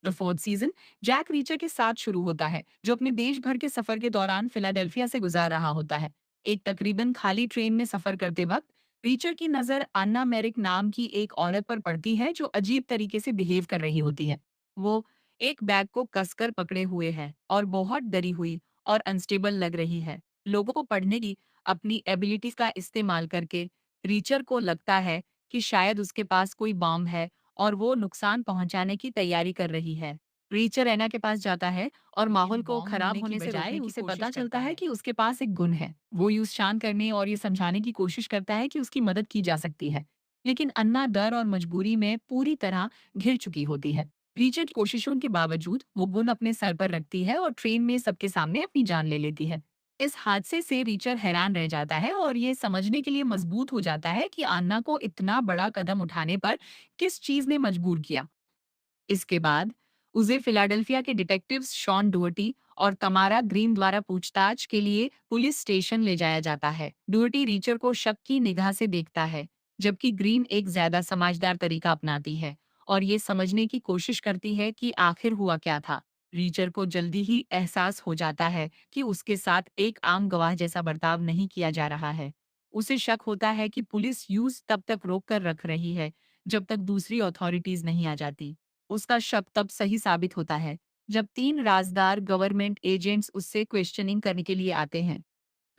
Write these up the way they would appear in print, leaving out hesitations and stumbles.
The fourth season Jack Reacher के साथ शुरू होता है, जो अपने देश भर के सफर के दौरान फिलाडेल्फिया से गुजार रहा होता है। एक तकरीबन खाली ट्रेन में सफर करते वक्त रीचर की नजर अन्ना मेरिक नाम की एक औरत पर पड़ती है, जो अजीब तरीके से बिहेव कर रही होती है। वो एक बैग को कसकर पकड़े हुए है और बहुत डरी हुई और अनस्टेबल लग रही है। लोगों को पढ़ने की अपनी एबिलिटीज का इस्तेमाल करके रीचर को लगता है कि शायद उसके पास कोई बॉम्ब है और वो नुकसान पहुंचाने की तैयारी कर रही है। रीचर एना के पास जाता है और माहौल लेकिन को बॉम्ब खराब ढूंढने की होने से बजाय रोकने की उसे कोशिश पता करता चलता है है कि उसके पास एक गुण है। वो यूं शांत करने और ये समझाने की कोशिश करता है कि उसकी मदद की जा सकती है। लेकिन अन्ना डर और मजबूरी में पूरी तरह घिर चुकी होती है। रीचर की कोशिशों के बावजूद वो गुण अपने सर पर रखती है और ट्रेन में सबके सामने अपनी जान ले लेती है। इस हादसे से रीचर हैरान रह जाता है और ये समझने के लिए मजबूत हो जाता है कि अन्ना को इतना बड़ा कदम उठाने पर किस चीज ने मजबूर किया। इसके बाद उसे फिलाडेल्फिया के डिटेक्टिव्स शॉन डुअर्टी और तमारा ग्रीन द्वारा पूछताछ के लिए पुलिस स्टेशन ले जाया जाता है। डुअर्टी रीचर को शक की निगाह से देखता है, जबकि ग्रीन एक ज्यादा समझदार तरीका अपनाती है और ये समझने की कोशिश करती है कि आखिर हुआ क्या था। रीचर को जल्दी ही एहसास हो जाता है कि उसके साथ एक आम गवाह जैसा बर्ताव नहीं किया जा रहा है। उसे शक होता है कि पुलिस यूज तब तक रोक कर रख रही है जब तक दूसरी अथॉरिटीज नहीं आ जाती। उसका शक तब सही साबित होता है जब 3 राज़दार गवर्नमेंट एजेंट्स उससे क्वेश्चनिंग करने के लिए आते हैं।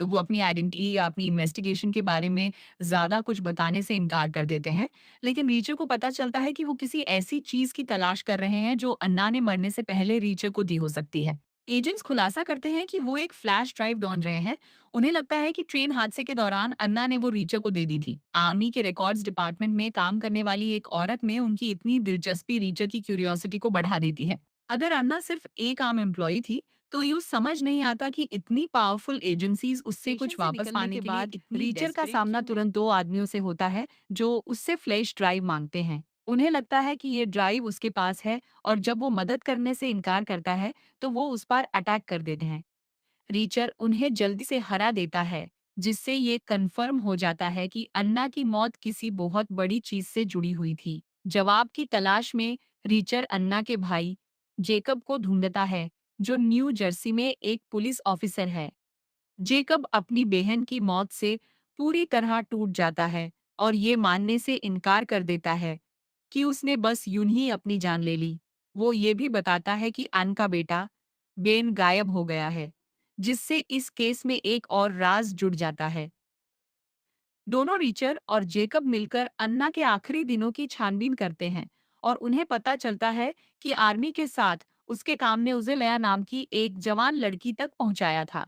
तो वो अपनी आइडेंटिटी या अपनी इन्वेस्टिगेशन के बारे में ज़्यादा कुछ बताने से इनकार कर देते हैं। लेकिन रीचर को पता चलता है कि वो किसी ऐसी चीज़ की तलाश कर रहे हैं जो अन्ना ने मरने से पहले रीचर को दी हो सकती है। एजेंट्स खुलासा करते हैं कि वो एक फ्लैश ड्राइव ढूँढ रहे हैं। उन्हें लगता है कि ट्रेन हादसे के दौरान अन्ना ने वो रीचर को दे दी थी। आर्मी के रिकॉर्ड्स डिपार्टमेंट में काम करने वाली एक औरत में उनकी इतनी दिलचस्पी रीचर की क्यूरियोसिटी को बढ़ा देती है। अगर अन्ना सिर्फ एक आम एम्प्लॉई थी, तो यूँ समझ नहीं आता कि इतनी पावरफुल एजेंसीज उससे स्टेशन कुछ से वापस निकलने पाने के के लिए बाद इतनी रीचर का डेस्परेट सामना क्यों है? तुरंत 2 आदमियों से होता है, जो उससे फ्लैश ड्राइव माँगते हैं। उन्हें लगता है कि ये ड्राइव उसके पास है और जब वो मदद करने से इनकार करता है, तो वो उस पर अटैक कर देते हैं। रीचर उन्हें जल्दी से हरा देता है, जिससे ये कन्फर्म हो जाता है कि अन्ना की मौत किसी बहुत बड़ी चीज से जुड़ी हुई थी। जवाब की तलाश में रीचर अन्ना के भाई जेकब को ढूंढता है, जो न्यू जर्सी में एक पुलिस ऑफिसर है। जेकब अपनी बहन की मौत से पूरी तरह टूट जाता है और ये मानने से इनकार कर देता है कि उसने बस यूं ही अपनी जान ले ली। वो ये भी बताता है कि अन का बेटा बेन गायब हो गया है, जिससे इस केस में एक और राज जुड़ जाता है। दोनों रीचर और जेकब मिलकर अन्ना के आखिरी दिनों की छानबीन करते हैं और उन्हें पता चलता है कि आर्मी के साथ उसके काम ने उसे लया नाम की एक जवान लड़की तक पहुंचाया था।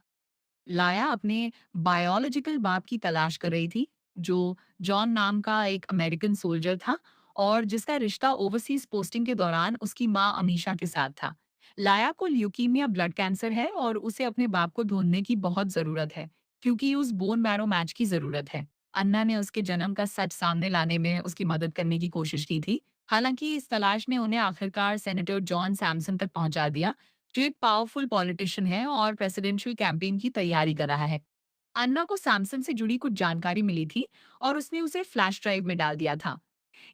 लाया अपने बायोलॉजिकल बाप की तलाश कर रही थी, जो जॉन नाम का एक अमेरिकन सोल्जर था और जिसका रिश्ता ओवरसीज पोस्टिंग के दौरान उसकी माँ अमीशा के साथ था। लाया को ल्यूकीमिया ब्लड कैंसर है और उसे अपने बाप को ढूंढने की बहुत जरूरत है, क्योंकि उस बोन मैरो मैच की जरूरत है। अन्ना ने उसके जन्म का सच सामने लाने में उसकी मदद करने की कोशिश की थी। हालांकि इस तलाश ने उन्हें आखिरकार सेनेटर जॉन सैमसन तक पहुंचा दिया, जो एक पावरफुल पॉलिटिशियन है और प्रेसिडेंशियल कैंपेन की तैयारी कर रहा है। अन्ना को सैमसन से जुड़ी कुछ जानकारी मिली थी और उसने उसे फ्लैश ड्राइव में डाल दिया था।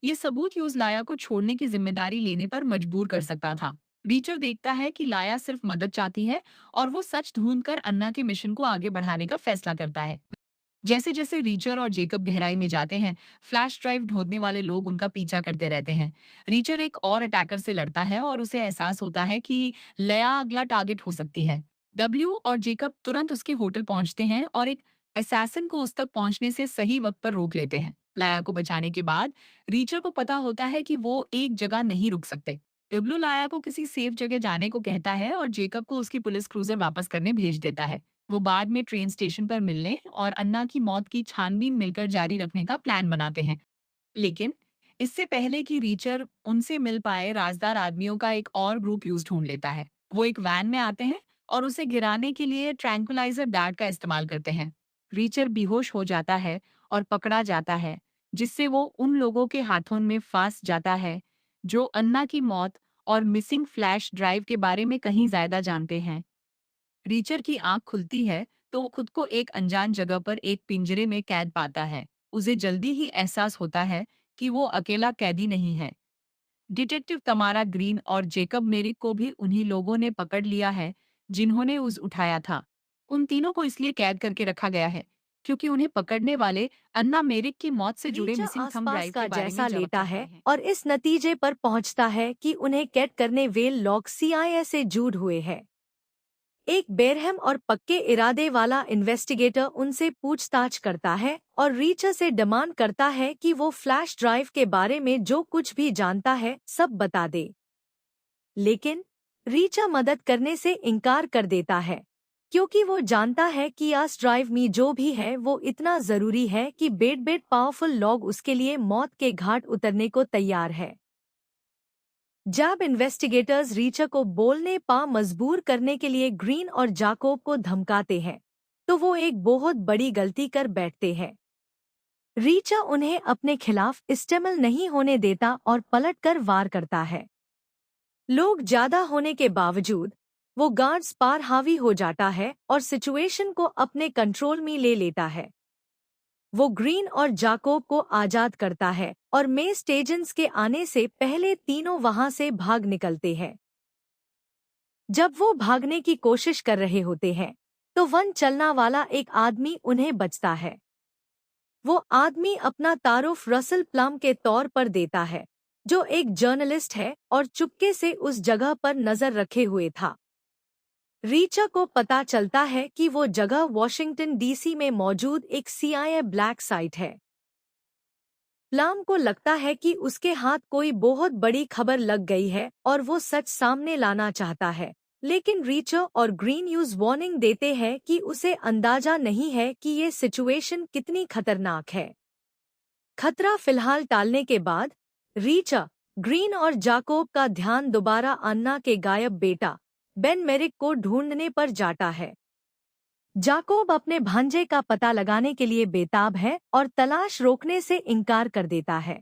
ये सबूत ही उस लाया को छोड़ने की जिम्मेदारी लेने पर मजबूर कर सकता था। रीचर देखता है कि लाया सिर्फ मदद चाहती है और वो सच ढूंढकर अन्ना के मिशन को आगे बढ़ाने का फैसला करता है। जैसे जैसे रीचर और जेकब गहराई में जाते हैं, फ्लैश ड्राइव ढूंढने वाले लोग उनका पीछा करते रहते हैं। रीचर एक और अटैकर से लड़ता है और उसे एहसास होता है कि लया अगला टारगेट हो सकती है। डब्ल्यू और जेकब तुरंत उसके होटल पहुंचते हैं और एक असैसिन को उस तक पहुंचने से सही वक्त पर रोक लेते हैं। लाया को बचाने के बाद रीचर को पता होता है कि वो एक जगह नहीं रुक सकते। डब्ल्यू लाया को किसी सेफ जगह जाने को कहता है और जेकब को उसकी पुलिस क्रूजर वापस करने भेज देता है। वो बाद में ट्रेन स्टेशन पर मिलने और अन्ना की मौत की छानबीन मिलकर जारी रखने का प्लान बनाते हैं। लेकिन इससे पहले कि रीचर उनसे मिल पाए, राजदार आदमियों का एक और ग्रुप यूज ढूंढ लेता है। वो एक वैन में आते हैं और उसे गिराने के लिए ट्रैंकुलाइजर डार्ट का इस्तेमाल करते हैं। रीचर बेहोश हो जाता है और पकड़ा जाता है, जिससे वो उन लोगों के हाथों में फंस जाता है जो अन्ना की मौत और मिसिंग फ्लैश ड्राइव के बारे में कहीं ज्यादा जानते हैं। रीचर की आंख खुलती है तो वो खुद को एक अनजान जगह पर एक पिंजरे में कैद पाता है। उसे जल्दी ही एहसास होता है कि वो अकेला कैदी नहीं है। डिटेक्टिव तमारा ग्रीन और जेकब मेरिक को भी उन्हीं लोगों ने पकड़ लिया है जिन्होंने उस उठाया था। उन तीनों को इसलिए कैद करके रखा गया है क्योंकि उन्हें पकड़ने वाले अन्ना मेरिक की मौत से जुड़े रीचा मिसिंग थंब आसपास ड्राइव का के बारे में जैसा जवाब लेता चाहते है हैं। और इस नतीजे पर पहुंचता है कि उन्हें कैद करने वे लोग सीआईए से जुड़ हुए हैं। एक बेरहम और पक्के इरादे वाला इन्वेस्टिगेटर उनसे पूछताछ करता है और रीचा से डिमांड करता है कि वो फ्लैश ड्राइव के बारे में जो कुछ भी जानता है सब बता दे। लेकिन रीचा मदद करने से इनकार कर देता है क्योंकि वो जानता है कि आस ड्राइव में जो भी है वो इतना जरूरी है कि बेड बेड पावरफुल लोग उसके लिए मौत के घाट उतरने को तैयार है। जब इन्वेस्टिगेटर्स रीचा को बोलने पा मजबूर करने के लिए ग्रीन और जाकोब को धमकाते हैं तो वो एक बहुत बड़ी गलती कर बैठते हैं। रीचा उन्हें अपने खिलाफ इस्तेमाल नहीं होने देता और पलटकर वार करता है। लोग ज्यादा होने के बावजूद वो गार्ड्स पार हावी हो जाता है और सिचुएशन को अपने कंट्रोल में ले लेता है। वो ग्रीन और जाकोब को आजाद करता है और मे स्टेजेंस के आने से पहले तीनों वहां से भाग निकलते हैं। जब वो भागने की कोशिश कर रहे होते हैं तो वन चलना वाला एक आदमी उन्हें बचता है। वो आदमी अपना तारुफ रसल प्लम के तौर पर देता है जो एक जर्नलिस्ट है और चुपके से उस जगह पर नजर रखे हुए था। रीचा को पता चलता है कि वो जगह वॉशिंगटन डीसी में मौजूद एक सीआईए ब्लैक साइट है। प्लम को लगता है कि उसके हाथ कोई बहुत बड़ी खबर लग गई है और वो सच सामने लाना चाहता है, लेकिन रीचा और ग्रीन यूज वार्निंग देते हैं कि उसे अंदाजा नहीं है कि ये सिचुएशन कितनी खतरनाक है। खतरा फिलहाल टालने के बाद रीचा, ग्रीन और जाकोब का ध्यान दोबारा अन्ना के गायब बेटा बेन मेरिक को ढूंढने पर जाता है। जाकोब अपने भांजे का पता लगाने के लिए बेताब है और तलाश रोकने से इनकार कर देता है।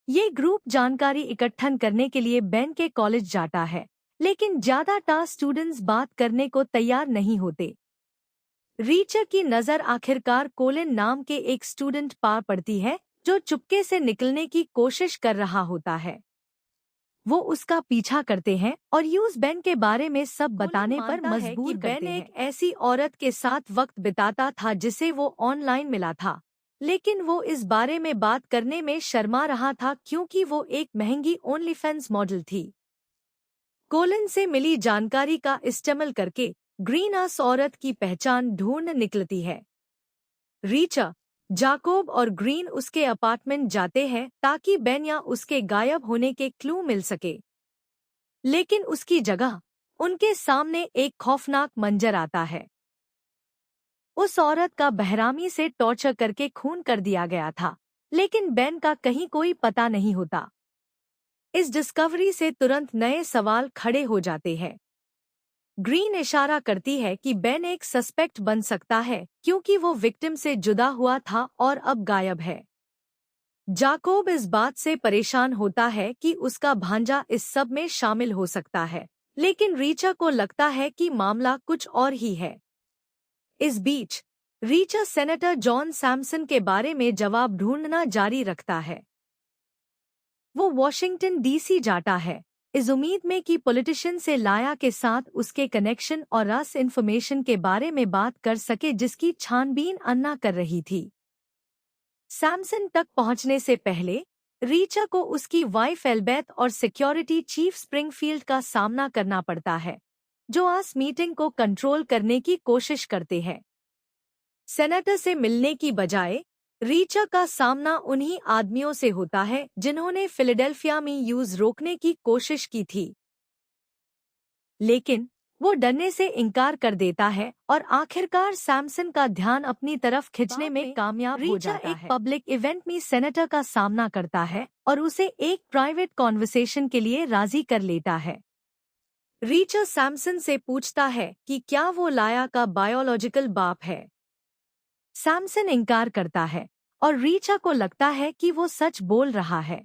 ये ग्रुप जानकारी इकट्ठन करने के लिए बेन के कॉलेज जाता है, लेकिन ज्यादातर स्टूडेंट्स बात करने को तैयार नहीं होते। रीचा की नजर आखिरकार कोलिन नाम के एक स्टूडेंट पर पड़ती है जो चुपके से निकलने की कोशिश कर रहा होता है। वो उसका पीछा करते हैं और यूज बेन के बारे में सब बताने पर मजबूर करते हैं। बेन एक ऐसी औरत के साथ वक्त बिताता था जिसे वो ऑनलाइन मिला था, लेकिन वो इस बारे में बात करने में शर्मा रहा था क्योंकि वो एक महंगी ओनलीफैंस मॉडल थी। कोलिन से मिली जानकारी का इस्तेमाल करके ग्रीन उस औरत की पहचान ढूंढ निकलती है। रीचा, जाकोब और ग्रीन उसके अपार्टमेंट जाते हैं ताकि बेन या उसके गायब होने के क्लू मिल सके, लेकिन उसकी जगह उनके सामने एक खौफनाक मंजर आता है। उस औरत का बेरहमी से टॉर्चर करके खून कर दिया गया था, लेकिन बेन का कहीं कोई पता नहीं होता। इस डिस्कवरी से तुरंत नए सवाल खड़े हो जाते हैं। ग्रीन इशारा करती है कि बेन एक सस्पेक्ट बन सकता है क्योंकि वो विक्टिम से जुदा हुआ था और अब गायब है। जाकोब इस बात से परेशान होता है कि उसका भांजा इस सब में शामिल हो सकता है, लेकिन रीचा को लगता है कि मामला कुछ और ही है। इस बीच रीचा सेनेटर जॉन सैमसन के बारे में जवाब ढूंढना जारी रखता है। वो वॉशिंगटन डीसी जाता है इस उम्मीद में कि पॉलिटिशियन से लाया के साथ उसके कनेक्शन और रस इन्फॉर्मेशन के बारे में बात कर सके जिसकी छानबीन अन्ना कर रही थी। सैमसन तक पहुंचने से पहले रीचा को उसकी वाइफ एल्बेथ और सिक्योरिटी चीफ स्प्रिंगफील्ड का सामना करना पड़ता है, जो आज मीटिंग को कंट्रोल करने की कोशिश करते हैं। सेनेटर से मिलने की बजाय रीचा का सामना उन्हीं आदमियों से होता है जिन्होंने फिलाडेल्फिया में यूज रोकने की कोशिश की थी, लेकिन वो डरने से इनकार कर देता है और आखिरकार सैमसन का ध्यान अपनी तरफ खींचने में कामयाब हो जाता है। एक पब्लिक इवेंट में सेनेटर का सामना करता है और उसे एक प्राइवेट कॉन्वर्सेशन के लिए राजी कर लेता है। रीचा सैमसन से पूछता है कि क्या वो लाया का बायोलॉजिकल बाप है। सैमसन इनकार करता है और रीचा को लगता है कि वो सच बोल रहा है।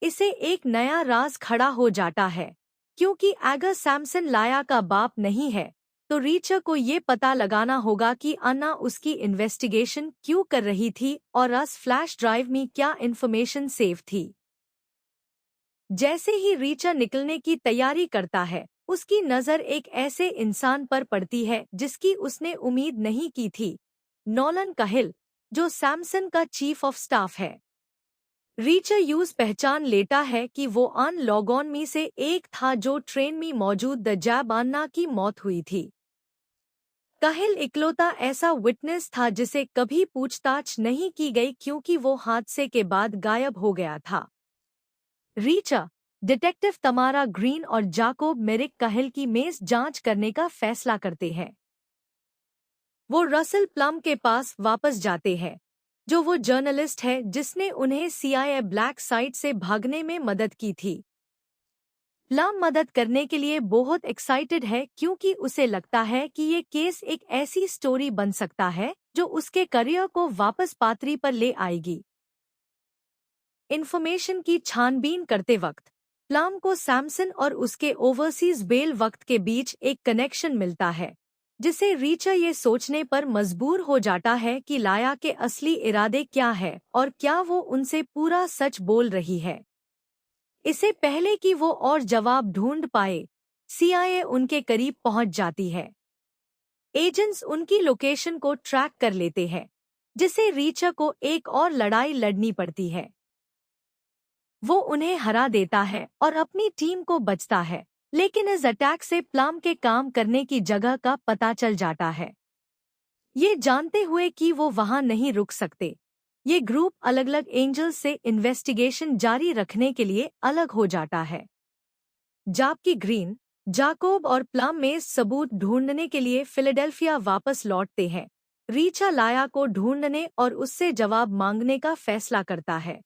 इसे एक नया राज खड़ा हो जाता है, क्योंकि अगर सैमसन लाया का बाप नहीं है तो रीचा को ये पता लगाना होगा कि अन्ना उसकी इन्वेस्टिगेशन क्यों कर रही थी और उस फ्लैश ड्राइव में क्या इन्फॉर्मेशन सेव थी। जैसे ही रीचा निकलने की तैयारी करता है, उसकी नज़र एक ऐसे इंसान पर पड़ती है जिसकी उसने उम्मीद नहीं की थी, नॉलन कहिल, जो सैमसन का चीफ ऑफ स्टाफ है। रीचर यूज पहचान लेता है कि वो आन लॉगॉन में से एक था जो ट्रेन में मौजूद द जैब अन्ना की मौत हुई थी। कहिल इकलौता ऐसा विटनेस था जिसे कभी पूछताछ नहीं की गई क्योंकि वो हादसे के बाद गायब हो गया था। रीचा, डिटेक्टिव तमारा ग्रीन और जाकोब मेरिक कहिल की मेज जांच करने का फैसला करते हैं। वो रसल प्लम के पास वापस जाते हैं, जो वो जर्नलिस्ट है जिसने उन्हें CIA ब्लैक साइट से भागने में मदद की थी। प्लम मदद करने के लिए बहुत एक्साइटेड है क्योंकि उसे लगता है कि ये केस एक ऐसी स्टोरी बन सकता है जो उसके करियर को वापस पात्री पर ले आएगी। इन्फॉर्मेशन की छानबीन करते वक्त प्लम को सैमसन और उसके ओवरसीज बेल वक्त के बीच एक कनेक्शन मिलता है, जिसे रीचा ये सोचने पर मजबूर हो जाता है कि लाया के असली इरादे क्या है और क्या वो उनसे पूरा सच बोल रही है। इससे पहले कि वो और जवाब ढूंढ पाए, CIA उनके करीब पहुंच जाती है। एजेंट्स उनकी लोकेशन को ट्रैक कर लेते हैं, जिससे रीचा को एक और लड़ाई लड़नी पड़ती है। वो उन्हें हरा देता है और अपनी टीम को बचता है, लेकिन इस अटैक से प्लम के काम करने की जगह का पता चल जाता है। ये जानते हुए कि वो वहां नहीं रुक सकते, ये ग्रुप अलग अलग एंजल्स से इन्वेस्टिगेशन जारी रखने के लिए अलग हो जाता है। जबकि ग्रीन, जाकोब और प्लम में सबूत ढूंढने के लिए फिलाडेल्फिया वापस लौटते हैं, रीचा लाया को ढूंढने और उससे जवाब मांगने का फैसला करता है।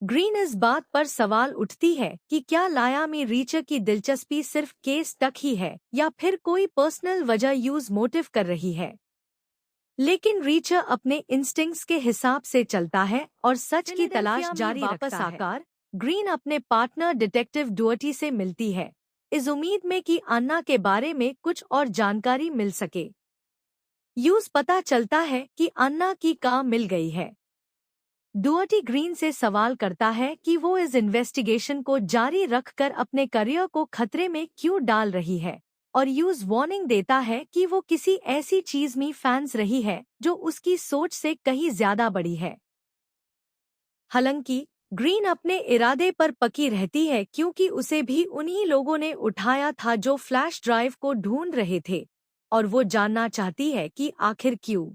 ग्रीन इस बात पर सवाल उठती है कि क्या लाया में रीचा की दिलचस्पी सिर्फ केस तक ही है या फिर कोई पर्सनल वजह यूज मोटिव कर रही है। लेकिन रीचा अपने इंस्टिंक्ट्स के हिसाब से चलता है और सच की तलाश जारी वापस आकर ग्रीन अपने पार्टनर डिटेक्टिव डुअर्टी से मिलती है, इस उम्मीद में कि अन्ना के बारे में कुछ और जानकारी मिल सके। यूज पता चलता है कि अन्ना की कार मिल गई है। डुअर्टी ग्रीन से सवाल करता है कि वो इस इन्वेस्टिगेशन को जारी रखकर अपने करियर को खतरे में क्यों डाल रही है, और यूज वार्निंग देता है कि वो किसी ऐसी चीज में फैंस रही है जो उसकी सोच से कहीं ज्यादा बड़ी है। हालांकि ग्रीन अपने इरादे पर पकी रहती है क्योंकि उसे भी उन्हीं लोगों ने उठाया था जो फ्लैश ड्राइव को ढूंढ रहे थे, और वो जानना चाहती है कि आखिर क्यों।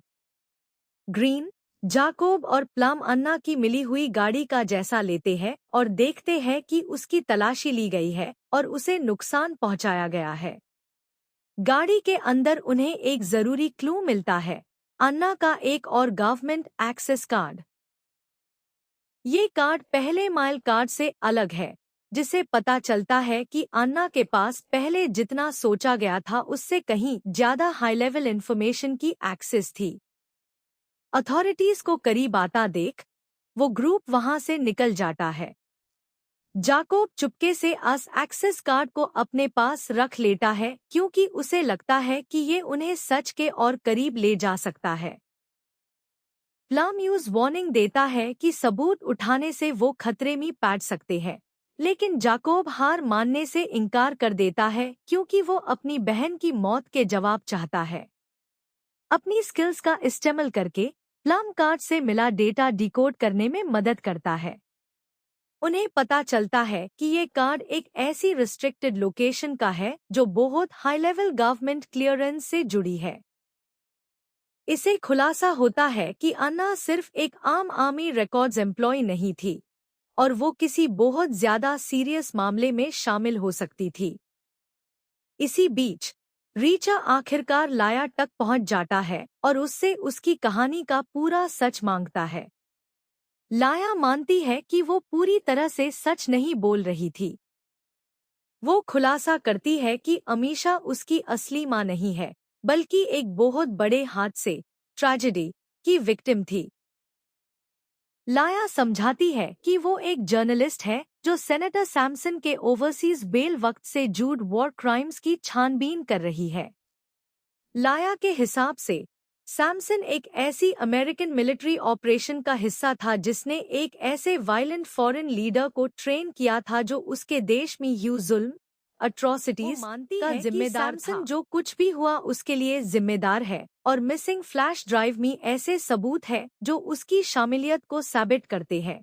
ग्रीन, जाकोब और प्लम अन्ना की मिली हुई गाड़ी का जायजा लेते हैं और देखते हैं कि उसकी तलाशी ली गई है और उसे नुकसान पहुंचाया गया है। गाड़ी के अंदर उन्हें एक जरूरी क्लू मिलता है, अन्ना का एक और गवर्नमेंट एक्सेस कार्ड। ये कार्ड पहले माइल कार्ड से अलग है, जिसे पता चलता है कि अन्ना के पास पहले जितना सोचा गया था उससे कहीं ज्यादा हाई लेवल इन्फॉर्मेशन की एक्सेस थी। अथॉरिटीज को करीब आता देख वो ग्रुप वहां से निकल जाता है। जाकोब चुपके से इस एक्सेस कार्ड को अपने पास रख लेता है क्योंकि उसे लगता है कि ये उन्हें सच के और करीब ले जा सकता है। प्लम यूज वार्निंग देता है कि सबूत उठाने से वो खतरे में पड़ सकते हैं, लेकिन जाकोब हार मानने से इनकार कर देता है क्योंकि वो अपनी बहन की मौत के जवाब चाहता है। अपनी स्किल्स का इस्तेमाल करके प्लम कार्ड से मिला डेटा डिकोड करने में मदद करता है। उन्हें पता चलता है कि ये कार्ड एक ऐसी रिस्ट्रिक्टेड लोकेशन का है जो बहुत हाई लेवल गवर्नमेंट क्लियरेंस से जुड़ी है। इसे खुलासा होता है कि अन्ना सिर्फ एक आम आर्मी रिकॉर्ड्स एम्प्लॉय नहीं थी, और वो किसी बहुत ज्यादा सीरियस मामले में शामिल हो सकती थी। इसी बीच रीचा आखिरकार लाया तक पहुंच जाता है और उससे उसकी कहानी का पूरा सच मांगता है। लाया मानती है कि वो पूरी तरह से सच नहीं बोल रही थी। वो खुलासा करती है कि अमीशा उसकी असली मां नहीं है, बल्कि एक बहुत बड़े हादसे, ट्रेजेडी की विक्टिम थी। लाया समझाती है कि वो एक जर्नलिस्ट है जो सेनेटर सैमसन के ओवरसीज बेल वक्त से जुड़ वॉर क्राइम्स की छानबीन कर रही है। लाया के हिसाब से सैमसन एक ऐसी अमेरिकन मिलिट्री ऑपरेशन का हिस्सा था जिसने एक ऐसे वायलेंट फॉरेन लीडर को ट्रेन किया था जो उसके देश में जुल्म, अट्रॉसिटीज का जिम्मेदार था। जो कुछ भी हुआ उसके लिए जिम्मेदार है और मिसिंग फ्लैश ड्राइव में ऐसे सबूत है जो उसकी शामिलियत को साबित करते हैं।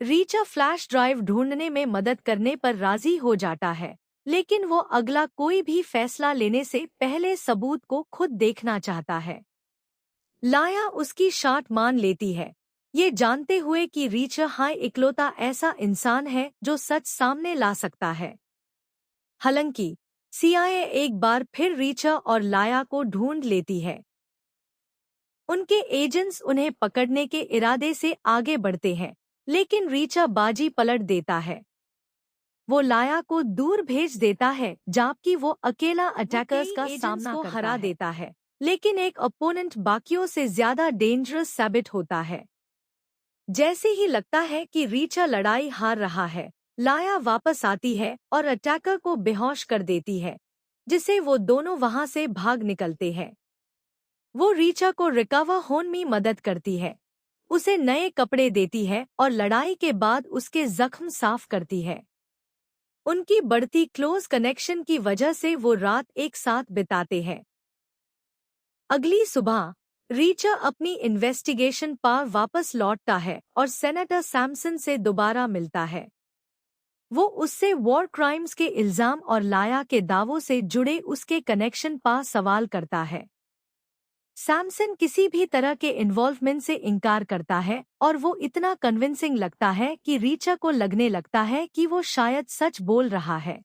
रीचा फ्लैश ड्राइव ढूंढने में मदद करने पर राजी हो जाता है, लेकिन वो अगला कोई भी फैसला लेने से पहले सबूत को खुद देखना चाहता है। लाया उसकी शाट मान लेती है, ये जानते हुए कि रीचा हाई इकलौता ऐसा इंसान है जो सच सामने ला सकता है। हालांकि सीआईए एक बार फिर रीचा और लाया को ढूंढ लेती है। उनके एजेंट्स उन्हें पकड़ने के इरादे से आगे बढ़ते हैं, लेकिन रीचा बाजी पलट देता है। वो लाया को दूर भेज देता है जबकि वो अकेला अटैकर्स का सामना को हरा देता है, लेकिन एक अपोनेंट बाकियों से ज्यादा डेंजरस साबित होता है। जैसे ही लगता है कि रीचा लड़ाई हार रहा है, लाया वापस आती है और अटैकर को बेहोश कर देती है, जिसे वो दोनों वहां से भाग निकलते हैं। वो रीचा को रिकवर होने में मदद करती है, उसे नए कपड़े देती है और लड़ाई के बाद उसके जख्म साफ करती है। उनकी बढ़ती क्लोज कनेक्शन की वजह से वो रात एक साथ बिताते हैं। अगली सुबह रीचा अपनी इन्वेस्टिगेशन पर वापस लौटता है और सेनेटर सैमसन से दोबारा मिलता है। वो उससे वॉर क्राइम्स के इल्जाम और लाया के दावों से जुड़े उसके कनेक्शन पर सवाल करता है। सैमसन किसी भी तरह के इन्वॉल्वमेंट से इनकार करता है और वो इतना कन्विंसिंग लगता है कि रीचा को लगने लगता है कि वो शायद सच बोल रहा है।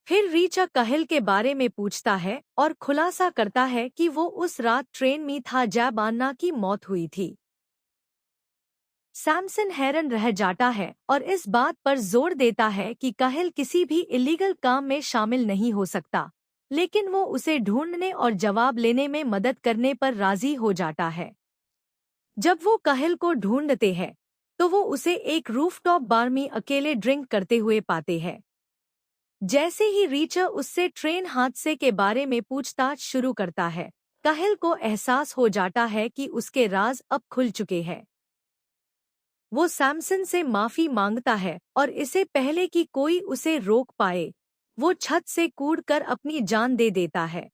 फिर रीचा काहिल के बारे में पूछता है और खुलासा करता है कि वो उस रात ट्रेन में था जब अन्ना की मौत हुई थी। सैमसन हैरान रह जाता है और इस बात पर जोर देता है कि काहिल किसी भी इलीगल काम में शामिल नहीं हो सकता, लेकिन वो उसे ढूंढने और जवाब लेने में मदद करने पर राजी हो जाता है। जब वो काहिल को ढूंढते हैं, तो वो उसे एक रूफटॉप बार में अकेले ड्रिंक करते हुए पाते हैं। जैसे ही रीचा उससे ट्रेन हादसे के बारे में पूछताछ शुरू करता है, काहिल को एहसास हो जाता है कि उसके राज अब खुल चुके हैं। वो सैमसन से माफी मांगता है और इससे पहले कि कोई उसे रोक पाए, वो छत से कूदकर अपनी जान दे देता है।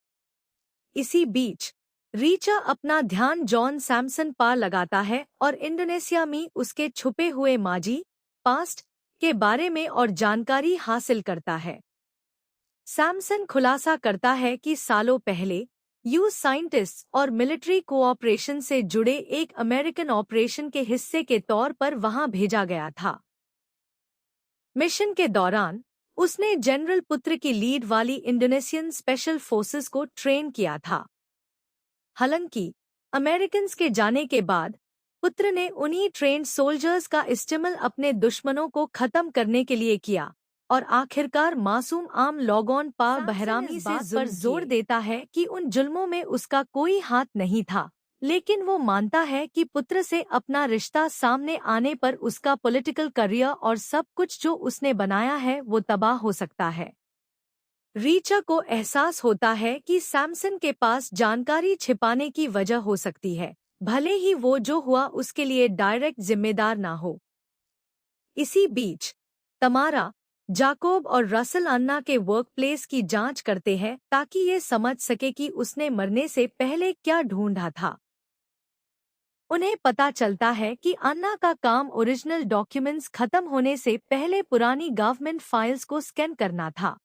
इसी बीच रीचा अपना ध्यान जॉन सैमसन पर लगाता है और इंडोनेशिया में उसके छुपे हुए माजी पास्ट के बारे में और जानकारी हासिल करता है। सैमसन खुलासा करता है कि सालों पहले यूएस साइंटिस्ट और मिलिट्री कोऑपरेशन से जुड़े एक अमेरिकन ऑपरेशन के हिस्से के तौर पर वहां भेजा गया था। मिशन के दौरान उसने जनरल पुत्र की लीड वाली इंडोनेशियन स्पेशल फोर्सेस को ट्रेन किया था। हालांकि अमेरिकन्स के जाने के बाद पुत्र ने उन्हीं ट्रेन्ड सोल्जर्स का इस्तेमाल अपने दुश्मनों को खत्म करने के लिए किया और आखिरकार मासूम आम लोगों पर बहरामी से बात पर जोर देता है कि उन जुल्मों में उसका कोई हाथ नहीं था, लेकिन वो मानता है कि पुत्र से अपना रिश्ता सामने आने पर उसका पॉलिटिकल करियर और सब कुछ जो उसने बनाया है वो तबाह हो सकता है। रीचा को एहसास होता है कि सैमसन के पास जानकारी छिपाने की वजह हो सकती है, भले ही वो जो हुआ उसके लिए डायरेक्ट जिम्मेदार ना हो। इसी बीच तमारा, जाकोब और रसल अन्ना के वर्कप्लेस की जांच करते हैं ताकि ये समझ सके कि उसने मरने से पहले क्या ढूंढा था। उन्हें पता चलता है कि अन्ना का काम ओरिजिनल डॉक्यूमेंट्स खत्म होने से पहले पुरानी गवर्नमेंट फाइल्स को स्कैन करना था,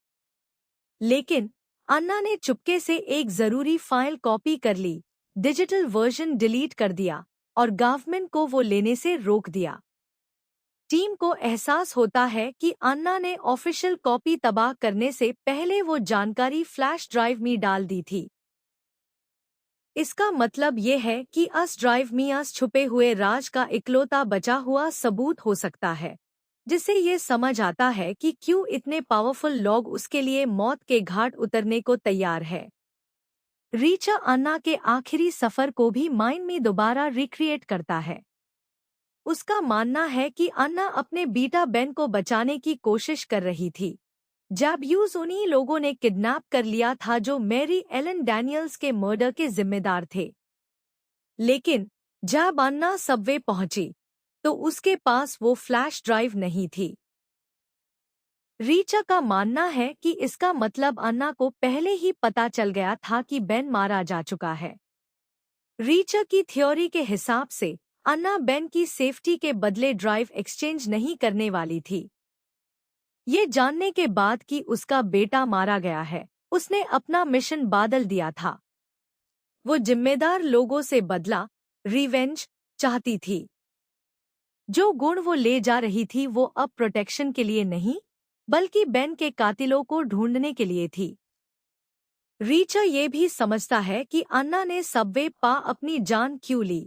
लेकिन अन्ना ने चुपके से एक जरूरी फाइल कॉपी कर ली, डिजिटल वर्जन डिलीट कर दिया और गवर्नमेंट को वो लेने से रोक दिया। टीम को एहसास होता है कि अन्ना ने ऑफिशियल कॉपी तबाह करने से पहले वो जानकारी फ्लैश ड्राइव में डाल दी थी। इसका मतलब ये है कि अस ड्राइव में अस छुपे हुए राज का इकलौता बचा हुआ सबूत हो सकता है, जिससे ये समझ आता है कि क्यों इतने पावरफुल लोग उसके लिए मौत के घाट उतरने को तैयार है। रीचा अन्ना के आखिरी सफर को भी माइंड में दोबारा रिक्रिएट करता है। उसका मानना है कि अन्ना अपने बीटा बेन को बचाने की कोशिश कर रही थी। जैब्यूज उन्हीं लोगों ने किडनैप कर लिया था जो मैरी एलन डैनियल्स के मर्डर के जिम्मेदार थे। लेकिन जब अन्ना सबवे पहुंची तो उसके पास वो फ्लैश ड्राइव नहीं थी। रीचा का मानना है कि इसका मतलब अन्ना को पहले ही पता चल गया था कि बेन मारा जा चुका है। रीचा की थ्योरी के हिसाब से अन्ना बेन की सेफ्टी के बदले ड्राइव एक्सचेंज नहीं करने वाली थी। ये जानने के बाद कि उसका बेटा मारा गया है, उसने अपना मिशन बदल दिया था। वो जिम्मेदार लोगों से बदला, रिवेंज चाहती थी। जो गुण वो ले जा रही थी वो अब प्रोटेक्शन के लिए नहीं, बल्कि बेन के कातिलों को ढूंढने के लिए थी। रीचा ये भी समझता है कि अन्ना ने सबवे पा अपनी जान क्यों ली।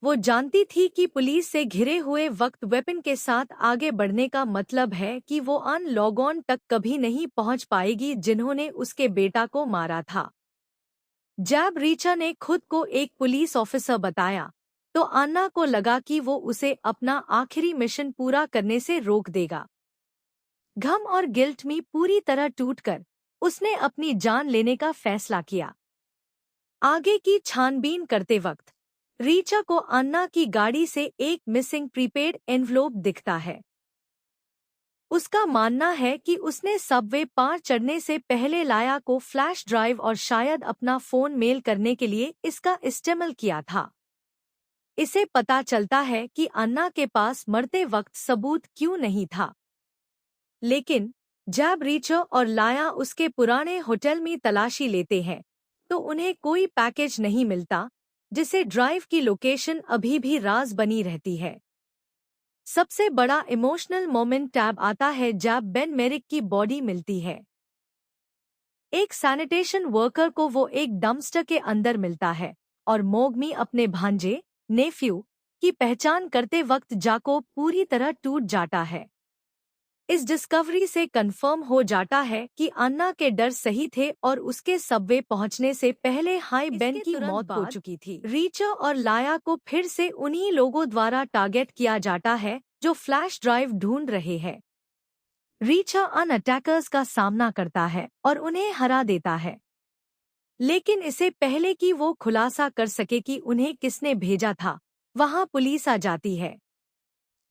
वो जानती थी कि पुलिस से घिरे हुए वक्त वेपन के साथ आगे बढ़ने का मतलब है कि वो अन लोगों तक कभी नहीं पहुंच पाएगी जिन्होंने उसके बेटा को मारा था। जब रीचा ने खुद को एक पुलिस ऑफिसर बताया तो अन्ना को लगा कि वो उसे अपना आखिरी मिशन पूरा करने से रोक देगा। गम और गिल्ट में पूरी तरह टूटकर उसने अपनी जान लेने का फैसला किया। आगे की छानबीन करते वक्त रीचा को अन्ना की गाड़ी से एक मिसिंग प्रीपेड एनवलप दिखता है। उसका मानना है कि उसने सबवे पार चढ़ने से पहले लाया को फ्लैश ड्राइव और शायद अपना फोन मेल करने के लिए इसका इस्तेमाल किया था। इसे पता चलता है कि अन्ना के पास मरते वक्त सबूत क्यों नहीं था। लेकिन जब रीचा और लाया उसके पुराने होटल में तलाशी लेते हैं तो उन्हें कोई पैकेज नहीं मिलता, जिसे ड्राइव की लोकेशन अभी भी राज बनी रहती है। सबसे बड़ा इमोशनल मोमेंट टैब आता है जब बेन मेरिक की बॉडी मिलती है। एक सैनिटेशन वर्कर को वो एक डंपस्टर के अंदर मिलता है और मोगमी अपने भांजे नेफ्यू की पहचान करते वक्त जाको पूरी तरह टूट जाता है। इस डिस्कवरी से कंफर्म हो जाता है कि अन्ना के डर सही थे और उसके सबवे पहुंचने से पहले हाई बेन की मौत हो चुकी थी। रीचा और लाया को फिर से उन्हीं लोगों द्वारा टारगेट किया जाता है जो फ्लैश ड्राइव ढूंढ रहे हैं। रीचा अन अटैकर्स का सामना करता है और उन्हें हरा देता है, लेकिन इससे पहले कि वो खुलासा कर सके कि उन्हें किसने भेजा था, वहां पुलिस आ जाती है।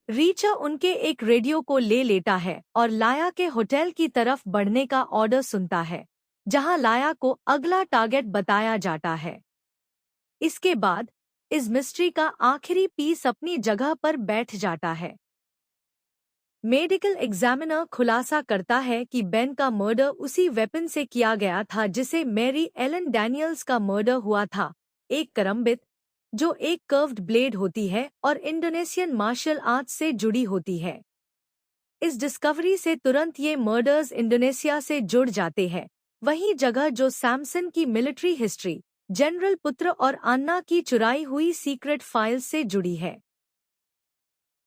रीचा उनके एक रेडियो को ले लेता है और लाया के होटल की तरफ बढ़ने का ऑर्डर सुनता है, जहां लाया को अगला टारगेट बताया जाता है। इसके बाद इस मिस्ट्री का आखिरी पीस अपनी जगह पर बैठ जाता है। मेडिकल एग्जामिनर खुलासा करता है कि बेन का मर्डर उसी वेपन से किया गया था जिसे मैरी एलन डैनियल्स का मर्डर हुआ था, एक करम्बित, जो एक कर्व्ड ब्लेड होती है और इंडोनेशियन मार्शल आर्ट्स से जुड़ी होती है। इस डिस्कवरी से तुरंत ये मर्डर्स इंडोनेशिया से जुड़ जाते हैं, वही जगह जो सैमसन की मिलिट्री हिस्ट्री, जनरल पुत्र और अन्ना की चुराई हुई सीक्रेट फाइल्स से जुड़ी है।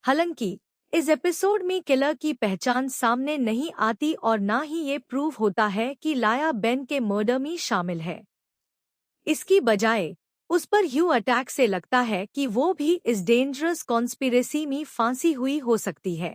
हालांकि इस एपिसोड में किलर की पहचान सामने नहीं आती और ना ही ये प्रूव होता है कि लाया बेन के मर्डर में शामिल है। इसकी बजाय उस पर ह्यू अटैक से लगता है कि वो भी इस डेंजरस कॉन्स्पिरेसी में फांसी हुई हो सकती है।